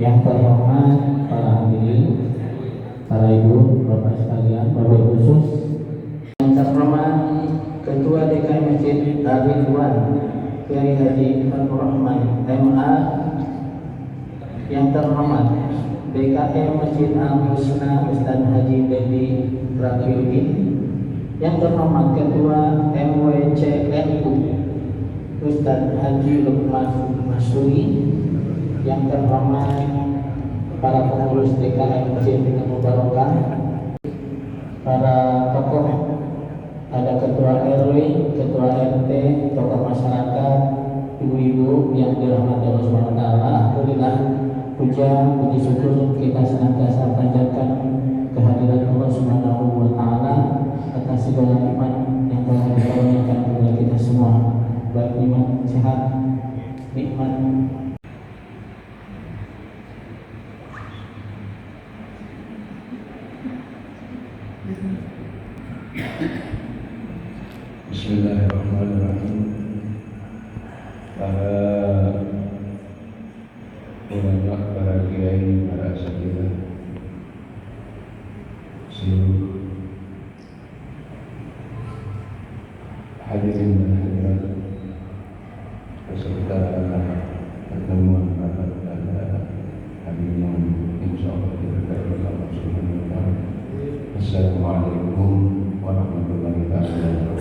Yang terhormat para hadirin, para ibu, bapak sekalian, bapak khusus, yang terhormat Ketua DKM Masjid Ar-Ridwan Kiai Haji Fathur Rahman MA, yang terhormat DKM Masjid Al-Husna Ustaz Haji Dedi Rafiuddin, yang terhormat Ketua MWCNU Ustaz Haji Lukman Masuri, yang terhormat para pengurus DKM Masjid Mubarakah, para tokoh, ada ketua RW, ketua RT, tokoh masyarakat, ibu-ibu yang dirahmati Allah Subhanahu wa taala. Alhamdulillah, puja puji syukur kita senantiasa panjatkan kehadiran Allah Subhanahu wa taala atas segala nikmat yang telah dikaruniakan kepada kita semua, baik nikmat sehat, nikmat Bismillahirrahmanirrahim. Para ulama, para kiai, para asatidz, seluruh hadirin dan hadirat peserta pertemuan rapat pada hari ini, insyaallah diberkahi oleh Allah Subhanahu wa taala. Assalamualaikum warahmatullahi wabarakatuh.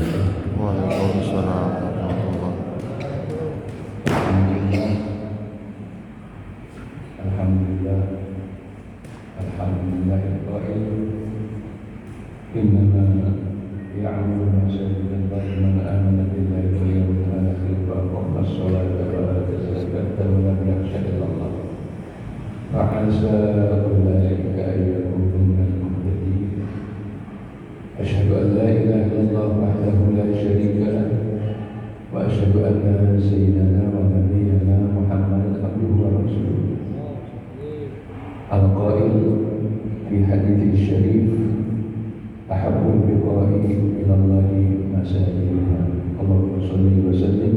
Waalaikumsalam warahmatullahi wabarakatuh. Alhamdulillah, alhamdulillah qail innama ya'muru masajid Allah man amana billahi wal yawmil akhir wa aqama as-salata wa ata az-zakata wa lam yakhsha illa Allah. Fa 'asa ulaika an yakunu minal muhtadin. Asyhadu an la ilaha illallah wahdahu la syarika lahu wa asyhadu anna sayyidana wa nabiyyana Muhammadan abduhu wa rasuluh. Al-qail fi hadits syarif, ahabbul biqa'i ila Allahi masajidha. Allahumma shalli wa sallim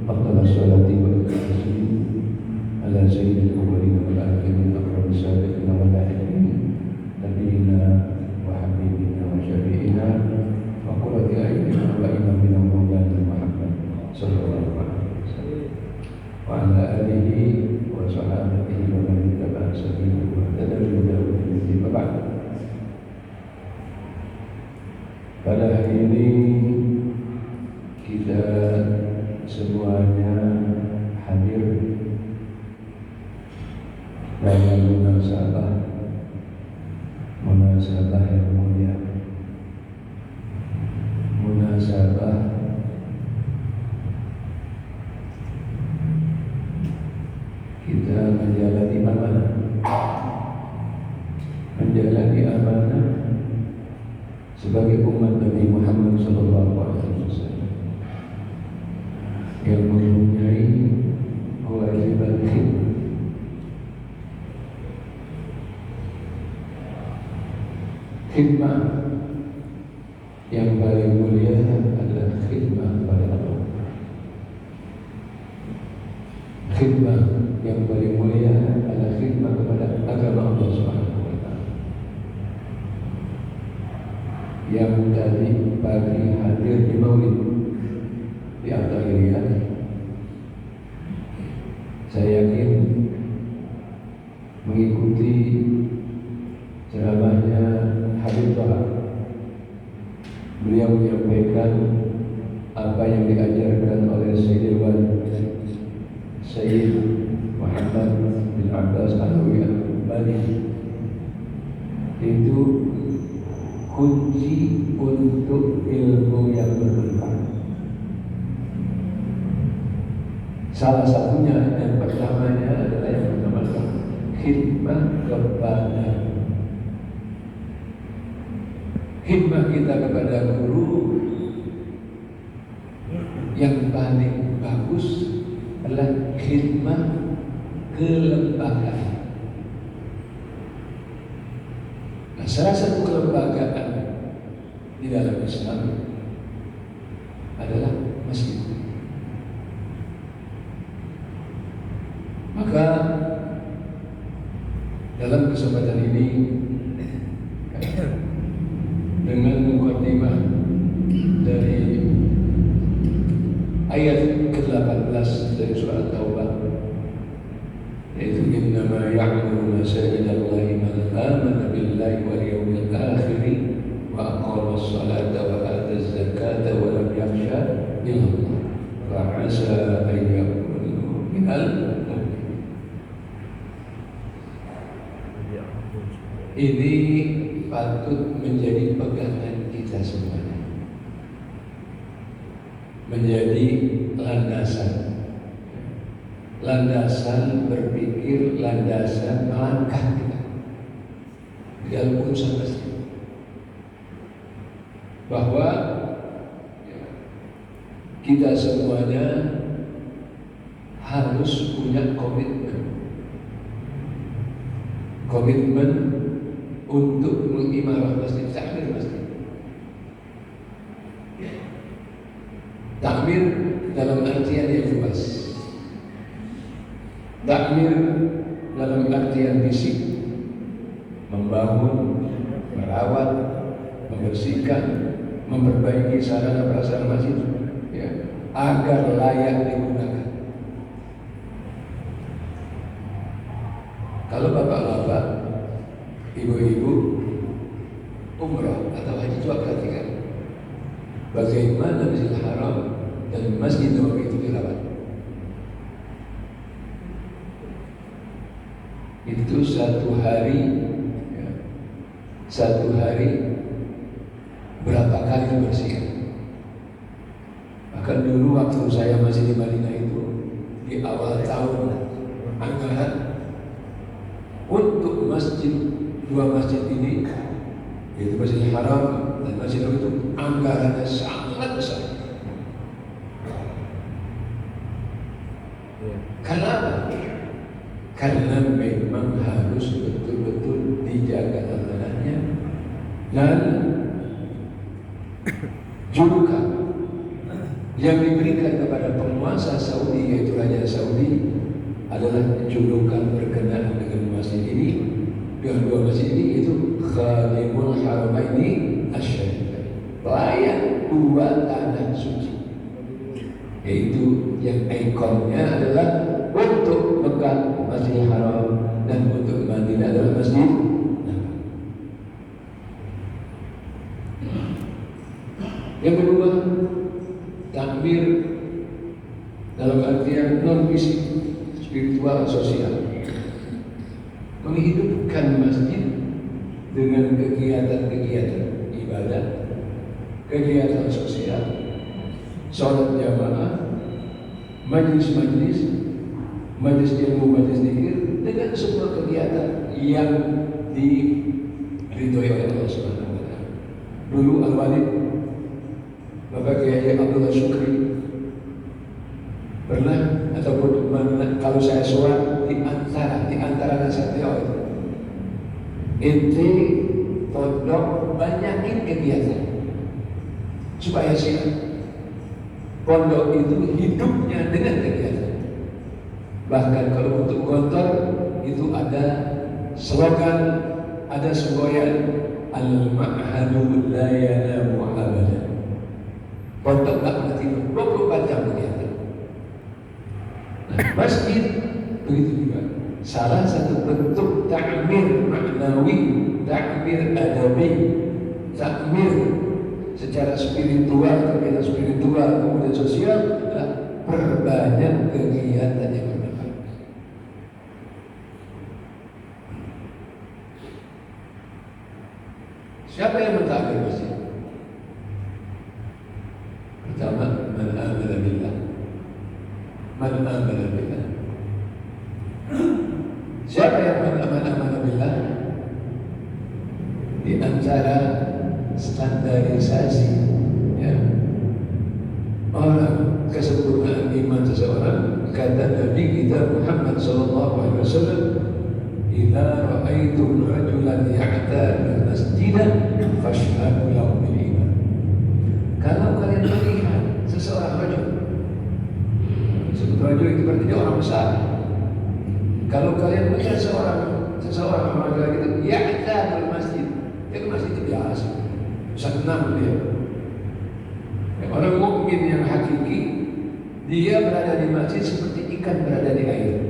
afdhalas salati wa taslim ala sayyidil awwalin wal akhirin akram sabiqin wal lahiqin nabiyina wa habibina wa syafi'ina wa qurrati a'yunina wa imamina maulana Muhammad sallallahu alaihi wasallam wa ala alihi wa sahabatihi wa man ittaba'a sabilahu wa ihtada bi ba'd. Pada hari ini kita semuanya hadir dalam munasabah yang mulia, munasabah kita menjalani amanah, sebagai umat Nabi Muhammad SAW yang mempunyai kewajiban khidmah yang paling mulia adalah khidmah kepada Allah. Khidmah yang paling mulia adalah khidmah kepada agama Allah Subhanahu wa taala. Yang tadi pagi hadir di Maulid di Al-Tahiriyah, saya yakin mengikuti ceramahnya Habib Bahar. Beliau menyampaikan apa yang diajarkan oleh Sayyid Muhammad bin Abbas Alawi Al-Bani, itu kunci untuk ilmu yang bermanfaat. Salah satunya, yang pertamanya adalah yang bermanfaat, khidmah kepada khidmah kita kepada guru. Yang paling bagus adalah khidmah kelembagaan. Nah, salah satu kelembagaan di dalam Islam adalah masjid. Maka dalam kesempatan ini dengan mukadimah dari ayat ke-18 dari surah Taubah, yaitu innama ya'muru masajidallahi man amana billahi wal yawmil akhir wa aqama as-salata wa ata az-zakata wa lam yakhsha illa Allah fa 'asa an yakunu minal mu'minin. Ini patut menjadi pegangan kita semuanya, menjadi landasan berpikir, landasan melangkah kita di dalam urusan masjid, bahwa kita semuanya harus punya komitmen untuk mengimarah masjid, takmir masjid. Takmir dalam artian yang luas, takmir dalam artian fisik, membangun, merawat, membersihkan, memperbaiki sarana prasarana masjid, ya, agar layak digunakan. Kalau bapak-bapak, ibu-ibu umrah atau haji, coba perhatikan bagaimana Masjidil Haram dan Masjid Nabawi itu dirawat. Itu satu hari berapa kali dibersihkan. Bahkan dulu waktu saya masih di Madinah itu, di awal tahun anggaran untuk dua masjid ini, yaitu Masjidil Haram dan Masjid Nabawi, itu anggarannya sangat besar. Karena apa? Karena memang harus betul-betul dijaga amanahnya, dan julukan yang diberikan kepada penguasa Saudi, yaitu Raja Saudi, adalah julukan berkenaan dengan masjid ini, dengan dua masjid ini, yaitu Khadimul Haramaini Asy-Syarifain, pelayan dua tanah suci, yaitu yang ikonnya adalah untuk Mekah Masjidil Haram dan untuk Madinah adalah Masjid Nabawi. Yang kedua, takmir dalam artian non fisik, spiritual, sosial, menghidupkan masjid dengan kegiatan-kegiatan ibadah, kegiatan sosial, sholat jamaah, majlis-majlis, majlis ilmu, majlis zikir, dengan semua kegiatan yang diridhoi oleh Allah Subhanahu wa taala. Dulu Al-Walid, Bapak Kiai Abdullah Syukri, pernah ataupun kalau saya sholat di antara nasihatnya itu, inti pondok banyakin kegiatan supaya siap. Pondok itu hidupnya dengan kegiatan. Bahkan kalau untuk gontor itu ada slogan, ada semboyan, al-ma'hadu la yanamu abada. Pondok tak pernah tidur, 24 jam kegiatan. Nah, masjid begitu juga. Salah satu bentuk takmir maknawi, takmir adabi, takmir secara spiritual, kegiatan spiritual, kemudian sosial, adalah perbanyak kegiatan yang bermanfaat. Siapa yang mentakbir masjid? Pertama, man amana billah. Man amana billah. Siapa yang amana billah? Di antara standarisasi, ya, orang kesempurnaan iman seseorang, kata Nabi kita Muhammad sallallahu alaihi wasallam, "Idza ra'aitum rajulan ya'tadu masjidan fashhadu lahu bil iman." Kalau kalian melihat seseorang rajul, sebut rajul itu berarti orang besar. Kalau kalian melihat seseorang laki-laki itu ya'tadul masjid. Dia ke masjid itu biasa. Senang dia. Orang mukmin yang hakiki, dia berada di masjid seperti ikan berada di air.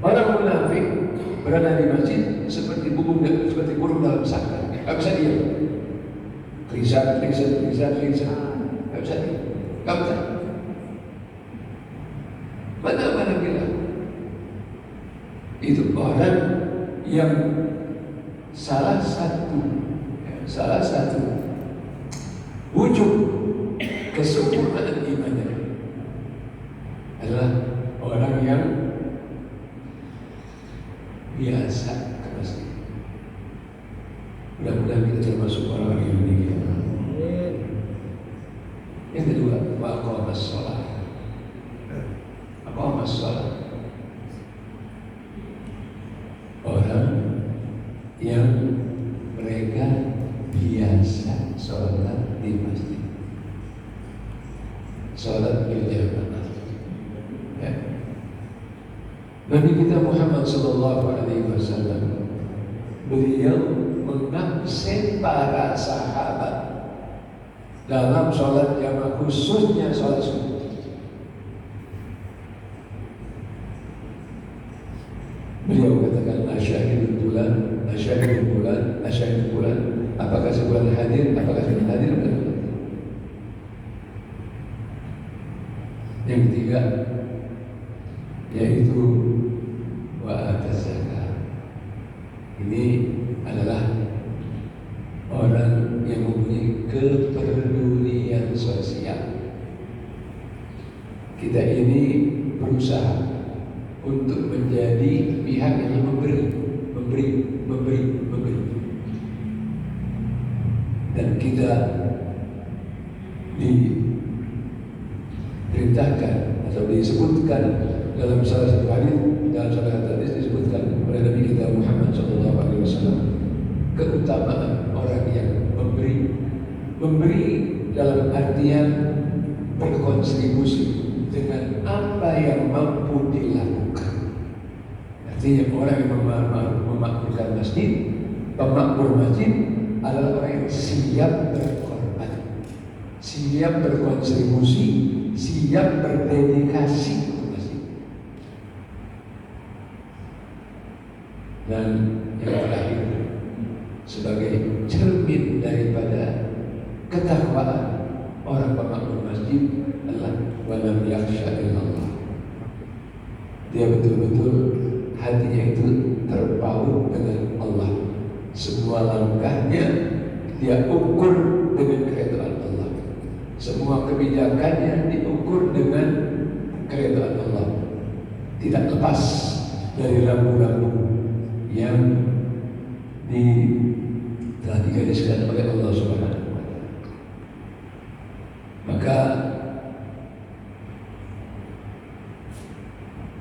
Orang munafik berada di masjid seperti burung dalam sangkar. Gak bisa diam. Riset. Gak bisa diam. Gak bisa. Mana bilang itu orang yang salah satu wujud kesempurnaan imannya adalah orang yang biasa ke masjid. Mudah-mudahan kita termasuk orang yang demikian. Yang kedua, waqamas sholat. Aqamas sholat. Orang yang mereka biasa sholat di masjid, sholat berjamaah. Ya. Nabi kita Muhammad SAW, beliau mengabsen para sahabat dalam sholat jamaah, khususnya sholat subuh. Beliau katakan asyahidul bulan, apakah sebulan hadir, apakah tidak hadir? Yang ketiga yaitu wa'atas zakat. Ini adalah orang yang mempunyai kepedulian sosial. Kita ini berusaha untuk menjadi pihak yang memberi. Dan kita diperintahkan atau disebutkan dalam salah satu hadis disebutkan oleh Nabi kita Muhammad SAW keutamaan orang yang memberi dalam artian berkontribusi dengan apa yang mampu dilakukan. Artinya orang yang memakmurkan masjid, pemakmur masjid adalah orang yang siap berkorban, siap berkontribusi, siap berdedikasi untuk masjid. Dan yang terakhir, sebagai cermin daripada ketakwaan orang pemakmur masjid adalah walam yakhsha illallah. Dia betul-betul hatinya itu terpaut dengan Allah. Semua langkahnya dia ukur dengan keridhaan Allah. Semua kebijakannya diukur dengan keridhaan Allah. Tidak lepas dari rambu-rambu yang telah digariskan oleh Allah Subhanahu wa Ta'ala. Maka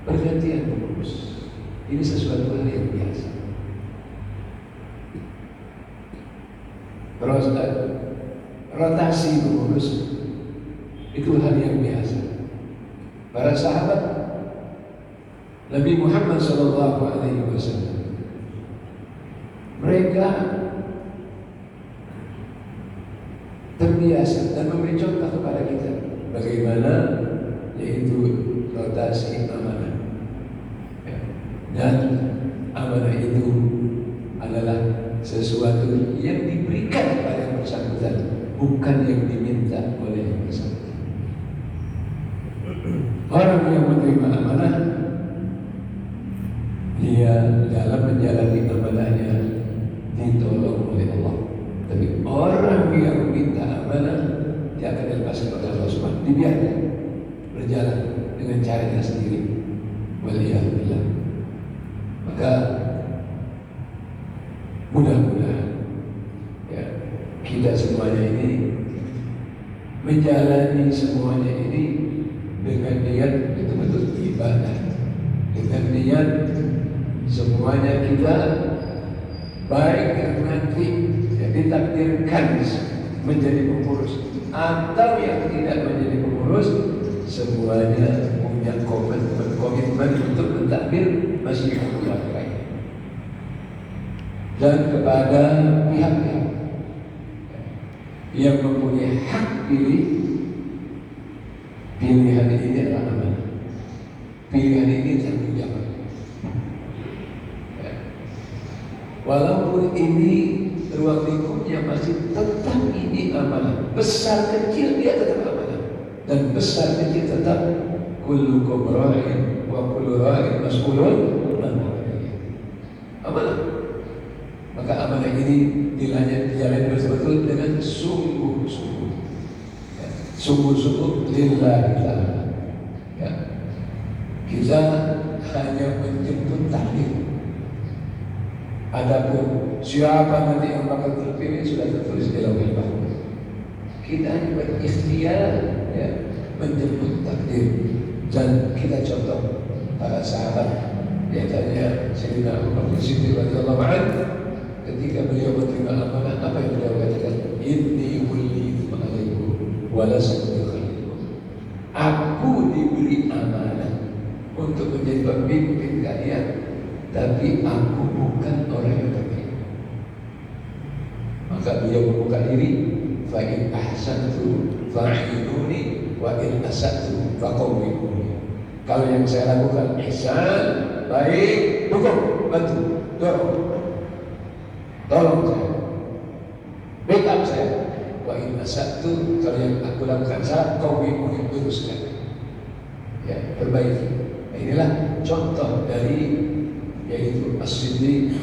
pergantian pengurus ini sesuatu hal yang biasa. Rotasi pengurus itu hal yang biasa. Para sahabat Nabi Muhammad SAW, mereka terbiasa dan memberi contoh kepada kita bagaimana yaitu rotasi amanah. Dan amanah itu adalah sesuatu yang diberikan kepada yang bersangkutan, bukan yang diminta oleh yang bersangkutan. Orang yang menerima amanah, dia dalam menjalani amanahnya ditolong oleh Allah. Tapi orang yang minta amanah, dia akan dilepaskan oleh Allah Subhanahu. Dibiarkan berjalan dengan caranya sendiri. Waliyahulillah. Maka mudah-mudahan ya, kita semuanya ini menjalani semuanya ini dengan niat betul-betul ibadah, dengan niat semuanya kita baik yang nanti yang ditakdirkan menjadi pengurus atau yang tidak menjadi pengurus, semuanya punya komitmen untuk mentakbir masjid Al-Quran. dan kepada pihak-pihak yang mempunyai hak pilih. Pilihan ini adalah amanah. Pilihan ini tanggung jawab. Walaupun ini ruang lingkupnya masih tetap ini amanah. Besar kecil dia tetap amanah. Dan besar kecil tetap kullukum ra'in wa kullu ra'in mas'ulun amanah. Maka amanah ini dijalani betul-betul dengan sungguh-sungguh. Sungguh-sungguh lillahi ta'ala. Ya. Kita hanya menjemput takdir. Adapun siapa nanti yang bakal terpilih sudah tertulis di lauhul mahfuz. Kita hanya berikhtiar ya, menjemput takdir. Dan kita contoh para sahabat, di antaranya Sayyidina Abu Bakar Siddiq radhiyallahu anhu, ketika beliau menerima amanah, apa yang beliau katakan? Inni wullitu alaikum wa lastum khalilun. Aku diberi amanah untuk menjadi pemimpin kalian, tapi aku bukan orang yang terbaik. Maka beliau membuka diri, fa in ahsantu fa'inuni wa in asa'tu faqawwimuni. Kalau yang saya lakukan ihsan, baik, dukung, bantu, dorong, tolong saya, backup saya. Wa in asa'tu, kalau yang aku lakukan salah, qawwimuni, luruskan, ya, perbaiki. Nah, inilah contoh dari yaitu As-Siddiq,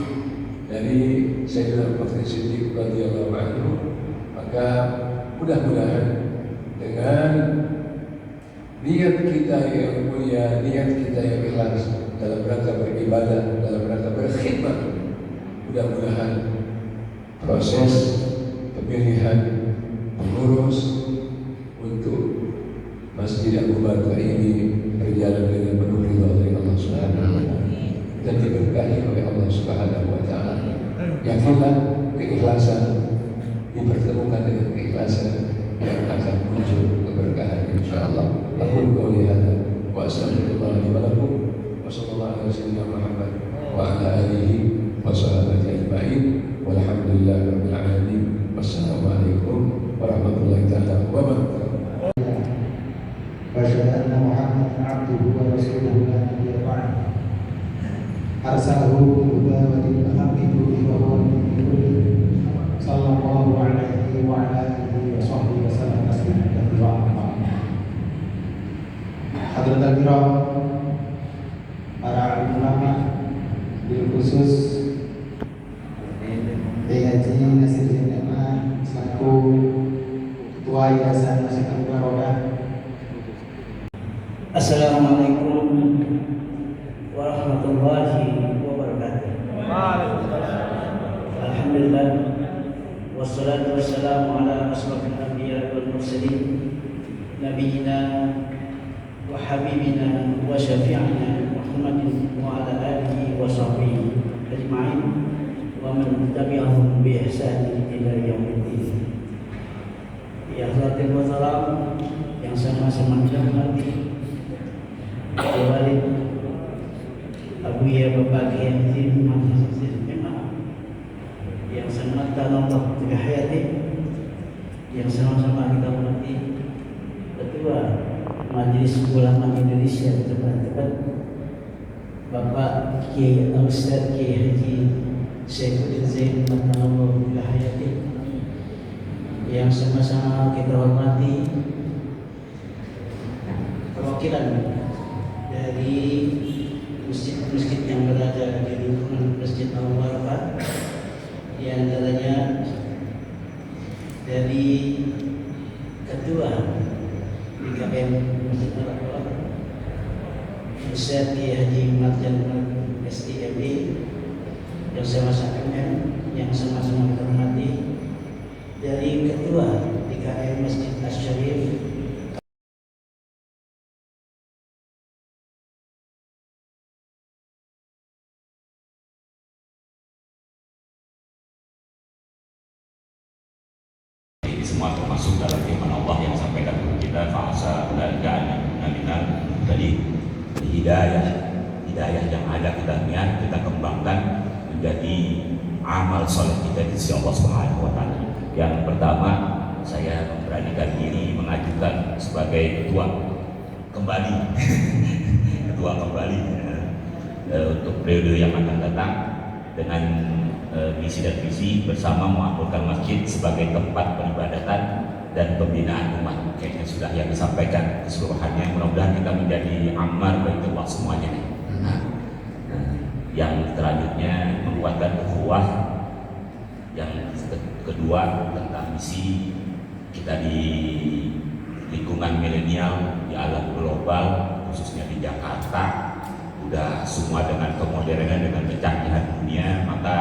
dari Sayyidina Abu Bakar Siddiq radhiyallahu anhu. Maka mudah-mudahan dengan niat kita yang mulia, niat kita yang ikhlas dalam rangka beribadah, dalam rangka berkhidmat, mudah-mudahan proses pemilihan pengurus untuk Masjid Abu Bakar ini berjalan dengan penuh ridha dari Allah Subhanahu wa taala dan diberkahi oleh Allah Subhanahu wa taala. Yakinlah keikhlasan dipertemukan dengan keikhlasan yang akan muncul keberkahan insyaallah. Aku qouli hadza wa astaghfirullah li wa lakum wa sallallahu alaihi wasallam Muhammad wa ala alihi wa sahbihi ajma'in walhamdulillahi rabbil alamin. Wassalamualaikum warahmatullahi taala wabarakatuh. وأشهد أن محمدا عبده ورسوله لا نبي بعده أرسله بالهدى ودين الحق ليظهره على الدين كله صلى الله عليه وعلى آله وصحبه وسلم تسليما كثيرا. Hadratul kiram, para ulama, bil khusus Haji Nasiruddin Ahmad selaku Ketua Yayasan Masyarakat Barokah. Assalamualaikum warahmatullahi wabarakatuh. Alhamdulillah wassalatu wassalamu ala asrofil anbiya wal mursalin nabiyina wa habibina wa syafi'ina Muhammadin wa ala alihi wa sahbihi ajma'in wa man tabi'ahum bi ihsan ila yaumiddin. Ya hadirin wasalam yang sama-sama hormati Walid Abu Ya Bapak Kiai yang sangat dalam waktu hayati, yang sama-sama kita hormati Ketua Majelis Ulama Indonesia tepat Bapak Kiai Al-Ustaz Kiai Haji Saifuddin Zain Matallahu Hayati, yang sama-sama kita hormati perwakilan dari masjid-masjid yang berada di lingkungan Masjid Al-Barakah, di antaranya dari Ketua DKM Masjid Al-Barakah Ustaz Kiai Haji Marjan STMB, yang sama-sama kita hormati, dari Ketua DKM Masjid Asy-Syarif semua termasuk dalam firman Allah yang sampaikan kepada kita fa'asa ulaika minal tadi hidayah yang ada kita niat kita kembangkan menjadi amal soleh kita di sisi Allah Subhanahu wa Ta'ala. Yang pertama, saya memberanikan diri mengajukan sebagai ketua kembali untuk periode yang akan datang dengan misi dan visi bersama memakmurkan masjid sebagai tempat peribadatan dan pembinaan umat. Kayaknya sudah yang disampaikan keseluruhannya. Mudah-mudahan kita menjadi ammar baitullah semuanya. Yang selanjutnya menguatkan ukhuwah. Yang kedua tentang misi kita di lingkungan milenial, di alam global, khususnya di Jakarta. Udah semua dengan kemodernan, dengan kecanggihan dunia, maka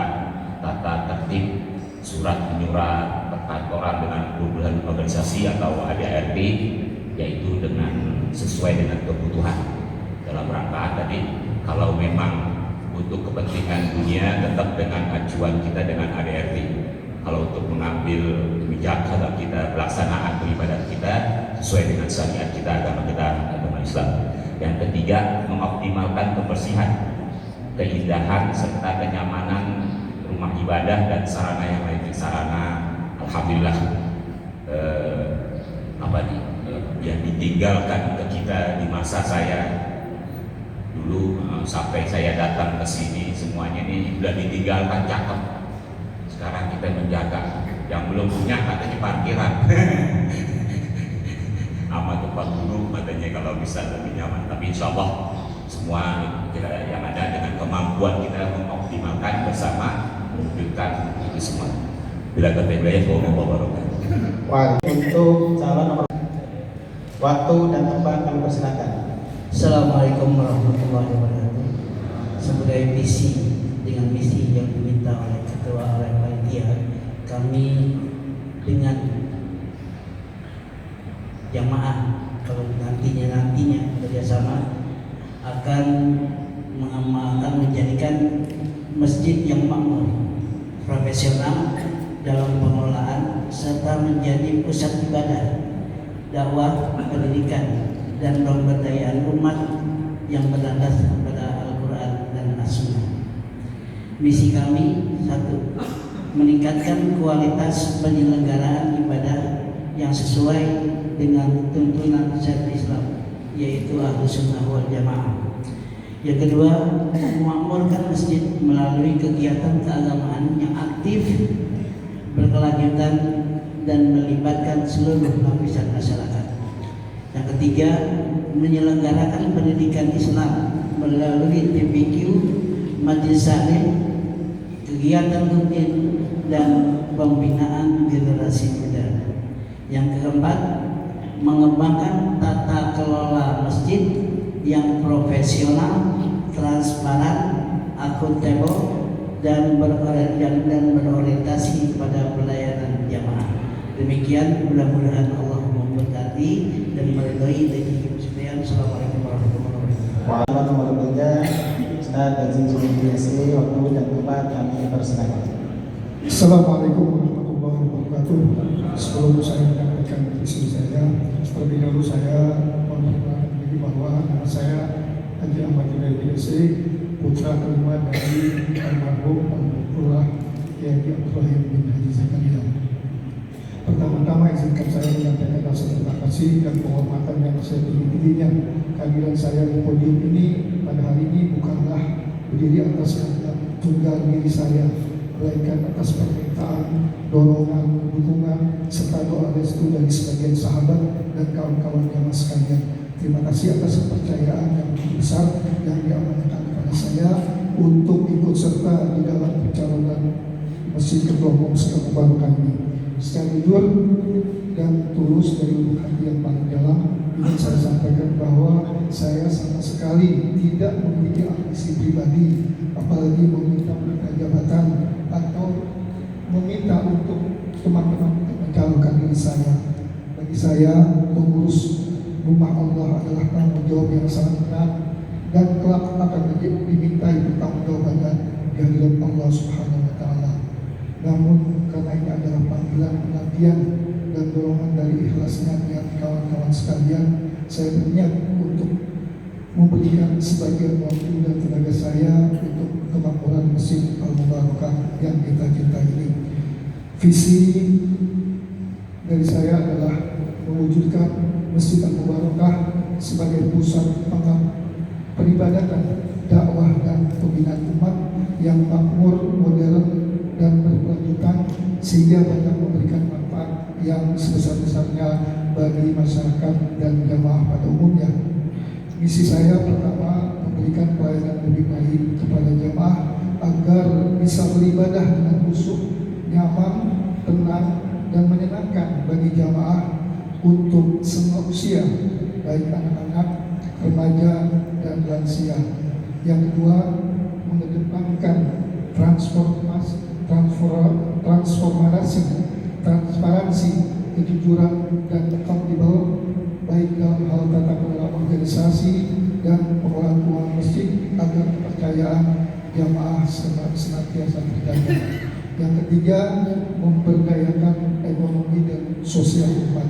tata tertib surat menyurat perkantoran dengan kebutuhan organisasi atau ADART, yaitu dengan sesuai dengan kebutuhan. Dalam rangka tadi, kalau memang untuk kepentingan dunia tetap dengan acuan kita dengan ADART. Kalau untuk mengambil kebijakan kita pelaksanaan beribadat kita sesuai dengan syariat kita, agama Islam. Yang ketiga, mengoptimalkan kebersihan, keindahan serta kenyamanan rumah ibadah dan sarana yang lain. Sarana, alhamdulillah, yang ditinggalkan ke kita di masa saya dulu sampai saya datang ke sini, semuanya ini sudah ditinggalkan, cakep. Sekarang kita menjaga. Yang belum punya katanya parkiran. Sama tempat duduk katanya kalau bisa lebih nyaman. Tapi insya Allah semua kita yang ada dengan kemampuan kita mengoptimalkan bersama mewujudkan itu semua. Bila terpilih, Untuk calon nomor waktu dan tempat kami persilakan. Assalamualaikum warahmatullahi wabarakatuh. Sebagai visi dengan misi yang diminta oleh ketua oleh panitia, kami dengan jamaah kalau nantinya kerjasama akan menjadikan masjid yang makmur, profesional dalam pengelolaan serta menjadi pusat ibadah, dakwah, pendidikan dan pemberdayaan umat yang berlandas pada Al-Quran dan As-Sunnah. Misi kami, satu, meningkatkan kualitas penyelenggaraan ibadah yang sesuai dengan tuntunan syariat Islam, yaitu Ahlus Sunnah wal Jamaah. Yang kedua, memakmurkan masjid melalui kegiatan keagamaan yang aktif, berkelanjutan dan melibatkan seluruh lapisan masyarakat. Yang ketiga, menyelenggarakan pendidikan Islam melalui TPQ, majelis taklim, kegiatan rutin dan pembinaan generasi muda. Yang keempat, mengembangkan tata kelola masjid yang profesional, transparan, akuntabel dan berorientasi pada pelayanan jamaah. Demikian, mudah-mudahan Allah memberkati dan meridhai dari sekalian. Assalamualaikum warahmatullahi wabarakatuh. Calon nomor 3, Ustaz Haji Zulkifli SE, waktu dan tempat kami persilakan. Assalamualaikum warahmatullahi wabarakatuh. Sebelum saya menyampaikan visi saya, terlebih dahulu saya memperkenalkan diri bahwa nama saya Haji Ahmad Zulkifli SE, putra kelima dari almarhum Almarhumullah Kiai Abdurrahim bin Haji Zakaria. Pertama-tama izinkan saya menyampaikan rasa terima kasih dan penghormatan yang saya tinggi-tingginya. Kehadiran saya di podium ini pada hari ini bukanlah berdiri atas kehendak tunggal diri saya, melainkan atas permintaan, dorongan, dukungan, serta doa restu dari sebagian sahabat dan kawan-kawan jamaah sekalian. Terima kasih atas kepercayaan yang besar yang diamanahkan kepada saya untuk ikut serta di dalam pencalonan Masjid Ketua Umum Sekarang Mubarakah ini. Secara jujur dan tulus dari lubuk hati yang paling dalam, ingin saya sampaikan bahwa saya sama sekali tidak memiliki ambisi pribadi, apalagi meminta jabatan atau meminta untuk teman-teman untuk mencalonkan diri saya. Bagi saya, mengurus rumah Allah adalah tanggung jawab yang sangat berat dan kelak akan dimintai pertanggungjawabannya di hadirat Allah Subhanahu wa Ta'ala. Namun karena ini adalah panggilan pengabdian dan dorongan dari ikhlasnya niat kawan-kawan sekalian, saya berniat untuk memberikan sebagian waktu dan tenaga saya untuk kemakmuran Masjid Al-Mubarakah yang kita cintai ini. Visi dari saya adalah mewujudkan Masjid Al-Mubarakah sebagai pusat peribadatan, dakwah dan pembinaan umat yang makmur, modern dan berkelanjutan sehingga banyak memberikan manfaat yang sebesar-besarnya bagi masyarakat dan jamaah pada umumnya. Misi saya pertama memberikan pelayanan lebih baik kepada jamaah agar bisa beribadah dengan khusyuk, nyaman, tenang dan menyenangkan bagi jamaah untuk semua usia, baik anak-anak, remaja dan lansia. Yang kedua, mengedepankan transparansi, kejujuran dan akuntabel baik dalam hal tata kelola organisasi dan pengelolaan keuangan masjid agar kepercayaan jamaah senantiasa terjaga. Yang ketiga, memberdayakan ekonomi dan sosial umat.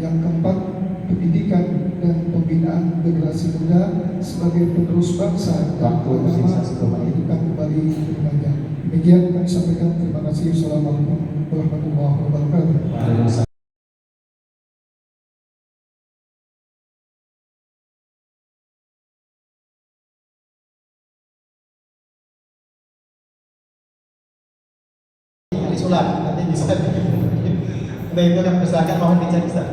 Yang keempat, pendidikan dan pembinaan generasi muda sebagai penerus bangsa dan agama menghidupkan kembali remaja. Demikian kami sampaikan. Terima kasih. Assalamualaikum warahmatullahi wabarakatuh. Disulat, nanti bisa. Nah itu kan persilakan, mohon dicek Ustaz.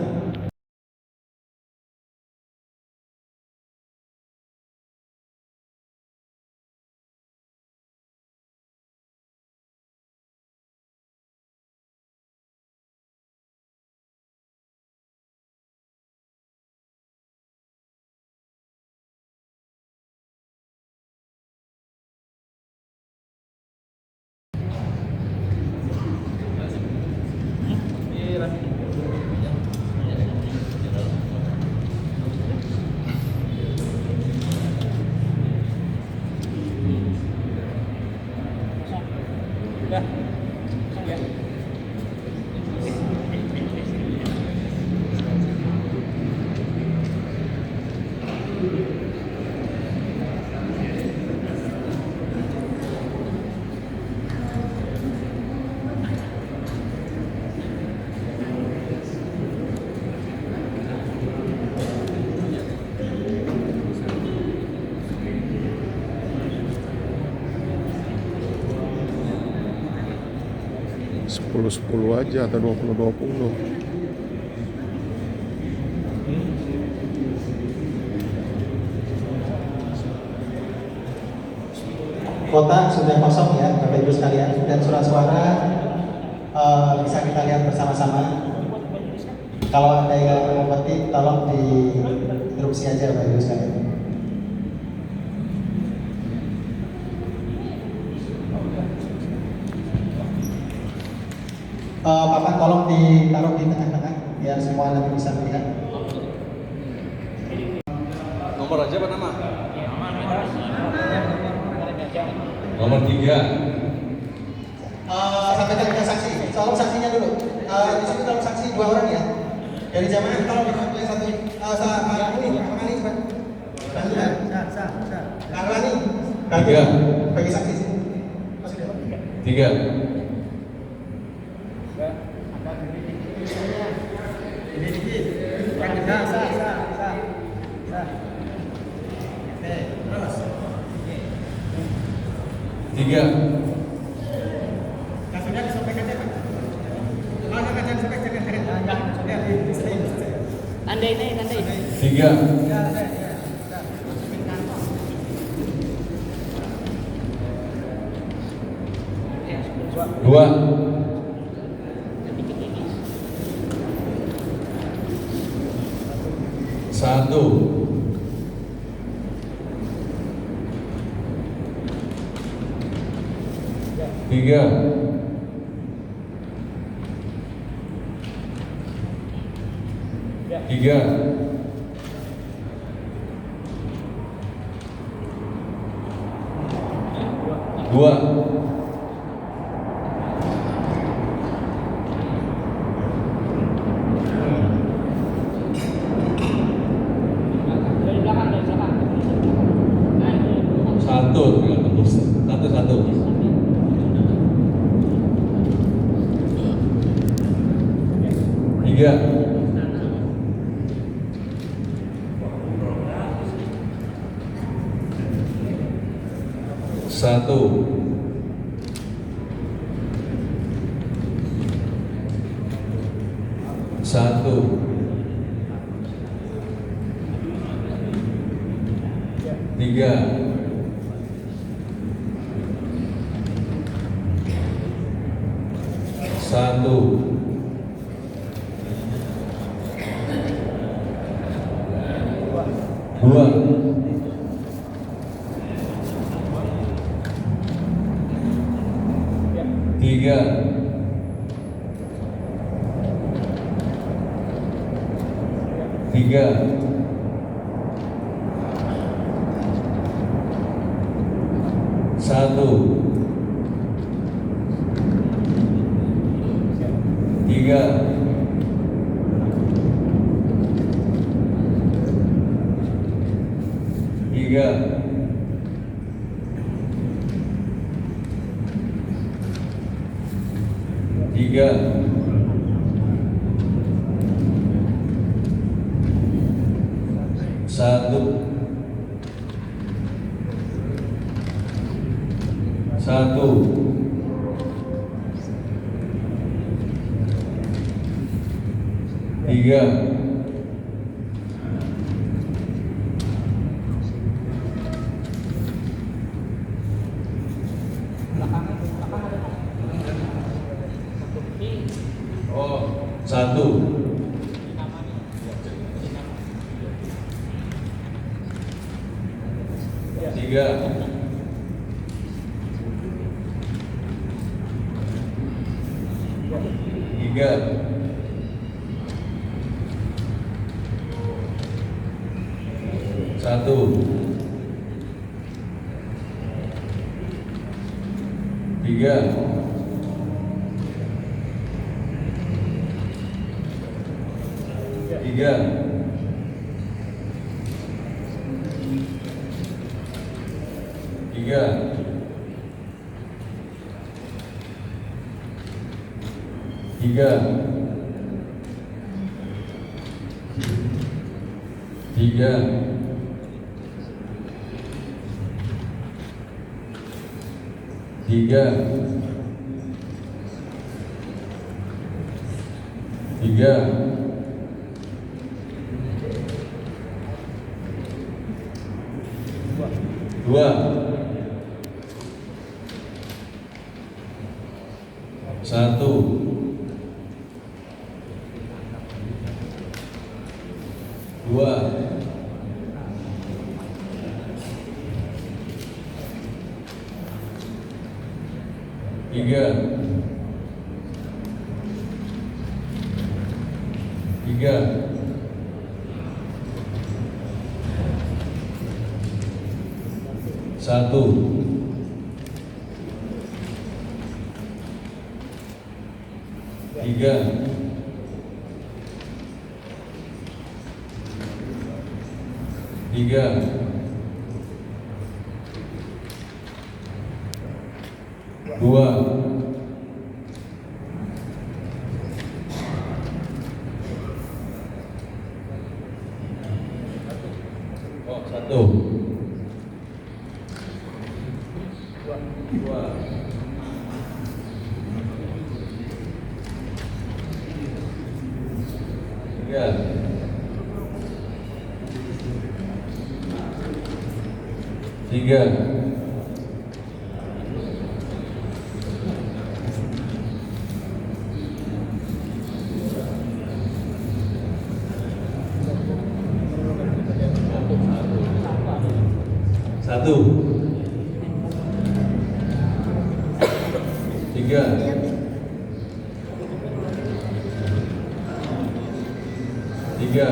Sepuluh aja atau 20. Kota sudah kosong ya Bapak Ibu sekalian, dan surat suara bisa kita lihat bersama-sama. Kalau ada yang mau mengetik tolong diinterupsi aja Bapak Ibu sekalian. Papan tolong ditaruh di tengah-tengah biar semua nanti bisa melihat. Nomor aja apa nama? Nomor 3. Sampaikan ke saksi. Tolong saksinya dulu. Di sini tolong saksi 2 orang ya. Dari jamaah tolong dipanggil satu. Ini cepat. Bantuan. Arlani. Tiga. Bagi saksi. 3. Tiga. Sudah disampaikan ya Pak. Kalau jangan disampaikan. Andai. 3. 2. 1. 3. 2. 1. Satu, satu, tiga, satu, dua, tiga, tiga, satu, tiga, tiga, tiga, satu, satu, tiga, oh, satu, tiga, tiga, satu, tiga, tiga, tiga, tiga, tiga, tiga, tiga, dua, satu, dua, tiga, tiga, satu, tiga, tiga, dua, oh, satu, dua, tiga, tiga, satu, tiga, tiga,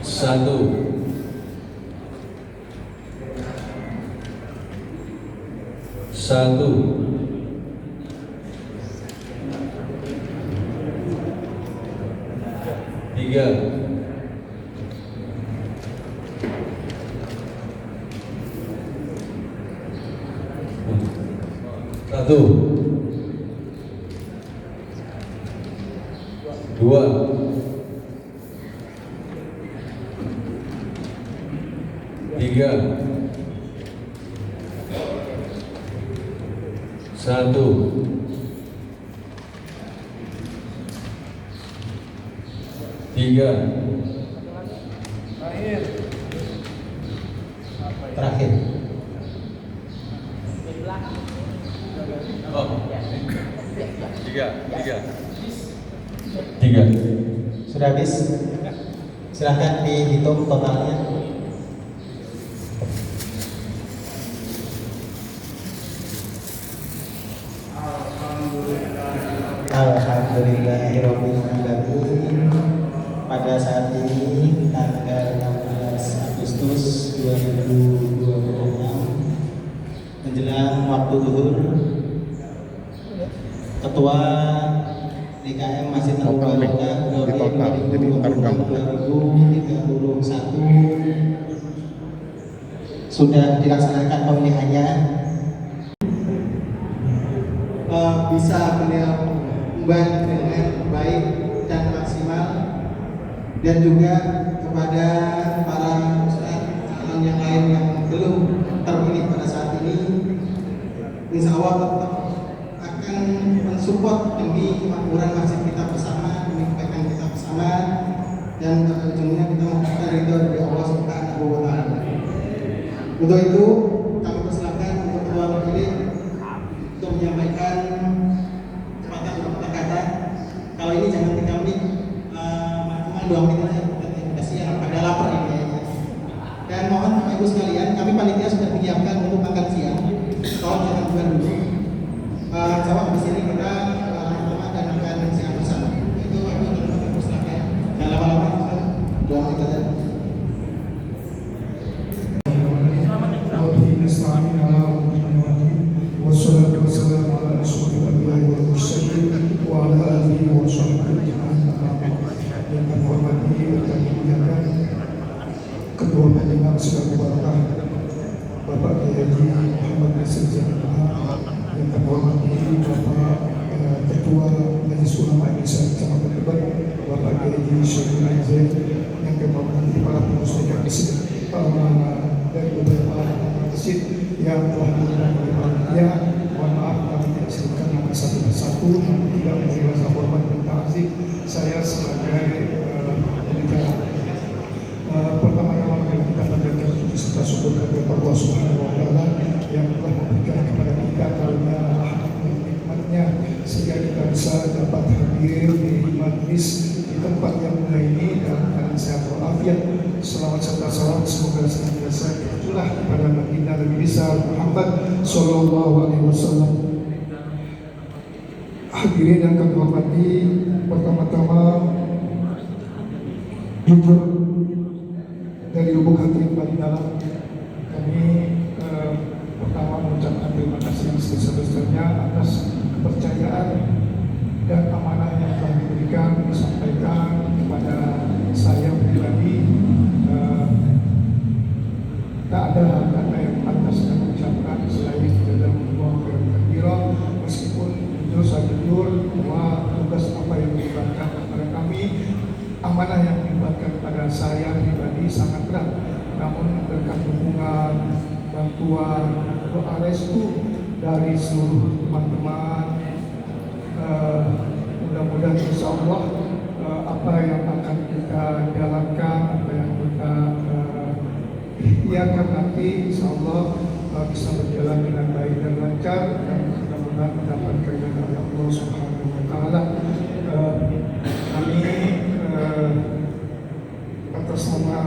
satu, satu, tiga, satu, dua, tiga, satu. Tiga. Terakhir. Oh. Tiga. Sudah habis? Silahkan dihitung totalnya. Alhamdulillahirrahmanirrahim. Pada saat ini tanggal 16 Agustus 2026 menjelang waktu zuhur, Ketua DKM Masjid Al Barokah di total, jadi terekam. 2031 sudah dilaksanakan pemilihannya. Bisa beliau membantu dengan baik dan maksimal, dan juga kepada para ustaz yang lain yang belum terpilih pada saat ini, insya Allah tetap akan mensupport demi kemakmuran masjid kita bersama, demi kebaikan kita bersama, dan pada ujungnya kita mendapatkan ridho dari Allah Subhanahu wa Ta'ala. Untuk itu kami persilakan untuk ketua terpilih untuk menyampaikan sepatah kata. Kalau ini jangan 3 menit, maksimal 2 menit aja. Udah siang, pada lapar ini kayaknya. Dan mohon Bapak Ibu sekalian, kami panitia sudah menyiapkan untuk makan siang. Tolong jangan bukan dulu. Jawab di sini kita teman-teman dan makan siang bersama. Itu Bapak Ibu dan Bapak Ibu sekalian. Jangan lama-lama, 2 menit aja. Wassalatu wassalamu ala asyrofil anbiya'i wal mursalin wa ala alihi wa sahbihi ajma'in. Yang kami hormati dan dimuliakan Ketua Majelis Al Barokah Bapak Kiai Haji Muhammad Nasir Zainal, yang kami hormati Bapak Ketua Majelis Ulama Indonesia Kecamatan Tebet Bapak Kiai Haji Syahrul Aizin, yang kami hormati para pengurus masjid dari beberapa masjid yang telah diundang oleh panitia. Mohon maaf kami tidak sebutkan nama satu persatu, namun tidak menjadi rasa hormat dan ta'zim saya sebagai pembicara. Pertama-tama mari kita panjatkan puji serta syukur kepada Allah Subhanahu wa Ta'ala yang telah memberikan kepada kita karunia nikmatnya sehingga kita bisa dapat hadir di majlis di tempat yang mulia ini dalam keadaan sehat walafiat. Selawat serta salam semoga senantiasa tercurah kepada baginda Nabi besar Muhammad Sallallahu Alaihi Wasallam. Hadirin yang kami hormati, pertama-tama jujur dari lubuk hati yang paling dalam kami pertama mengucapkan terima kasih yang sebesar-besarnya atas kepercayaan dan amanah yang telah diberikan disampaikan kepada saya pribadi. Tak ada kata yang pantas kami ucapkan selain dalam Allahu Akbar, meskipun jujur bahwa tugas apa yang diberikan kepada kami, amanah yang diberikan kepada saya pribadi sangat berat. Namun berkat dukungan, bantuan, doa restu dari seluruh teman-teman, mudah-mudahan insya Allah apa yang akan kita jalankan, apa yang kita ikhtiarkan nanti insya Allah bisa berjalan dengan baik dan lancar, dan mudah-mudahan mendapat keridhaan dari Allah Subhanahu wa Ta'ala. Kami atas nama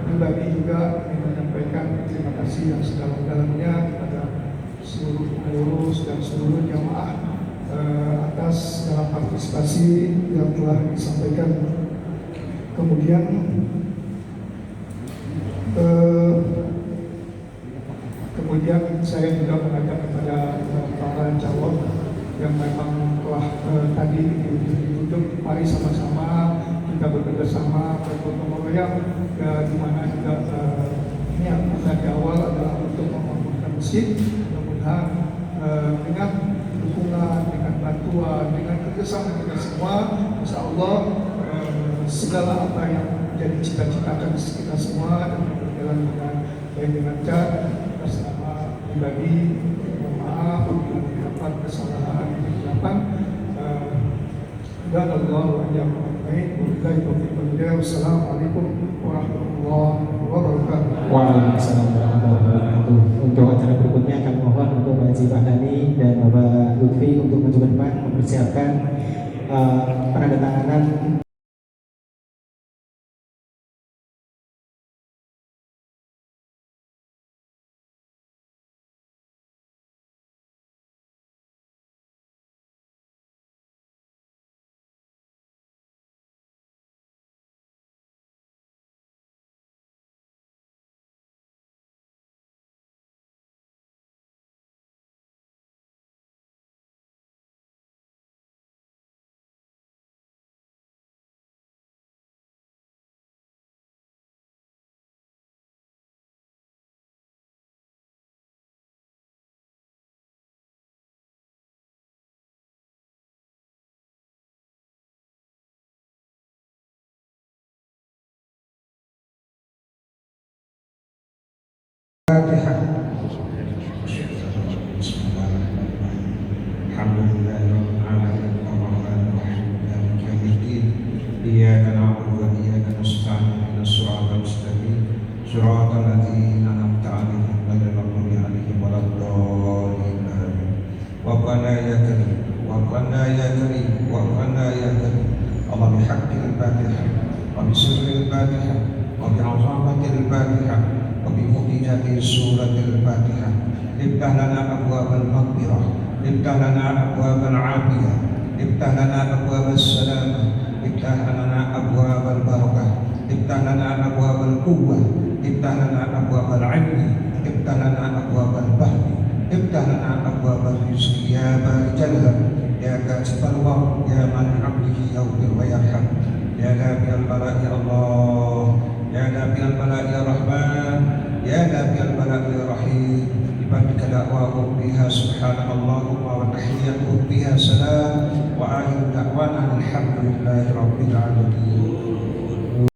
pribadi juga ingin menyampaikan terima kasih yang sedalam-dalamnya kepada seluruh pengurus dan seluruh jamaah atas dalam partisipasi yang telah disampaikan. Kemudian saya juga mengajak kepada para calon yang memang telah tadi ditunjuk, mari sama-sama kita bekerja sama bergotong royong, di mana juga niat kita di awal adalah untuk membangun masjid. Mudah-mudahan dengan dukungan, dengan bantuan, dengan kerjasama kita semua, insya Allah segala apa yang menjadi cita-cita kita semua dan berjalan dengan baik dan lancar. Atas nama pribadi, mohon maaf apabila terdapat kesalahan di ucapan. Dan Allah yang baik. Wassalamualaikum warahmatullahi wabarakatuh. Waalaikumsalam warahmatullahi wabarakatuh. Untuk acara berikutnya kami mohon untuk Pak Haji Fahdani dan Bapak Lutfi untuk maju ke depan mempersiapkan penandatanganan Fatihah. Alhamdulillahirabbil alamin arrahmanir rahim maliki yaumiddin iyyaka na'budu wa iyyaka nasta'in ihdinas siratal mustaqim siratal ladzina an'amta 'alaihim ghairil maghdubi 'alaihim waladdallin amin. Rabbana ya karim Rabbana ya karim Rabbana ya karim Allah bihaqqil Fatihah wa bisirril Fatihah wa bi'azamatil Fatihah وبمعجزة سورة الفاتحة افتح لنا أبواب المغفرة افتح لنا أبواب العافية افتح لنا أبواب السلامة افتح لنا أبواب البركة افتح لنا أبواب القوة افتح لنا أبواب العلم افتح لنا أبواب الفهم افتح لنا أبواب الرزق يا بارك الله يا كاشف الضر يا من عبده يغفر ويرحم يا نافع البلاء يا الله يا نافع البلاء يا رحمن يا نافع البلاء يا رحيم بفضلك دعواهم بها سبحانك اللهم وتحياتهم بها سلام وآخر دعوانا الحمد لله رب العالمين.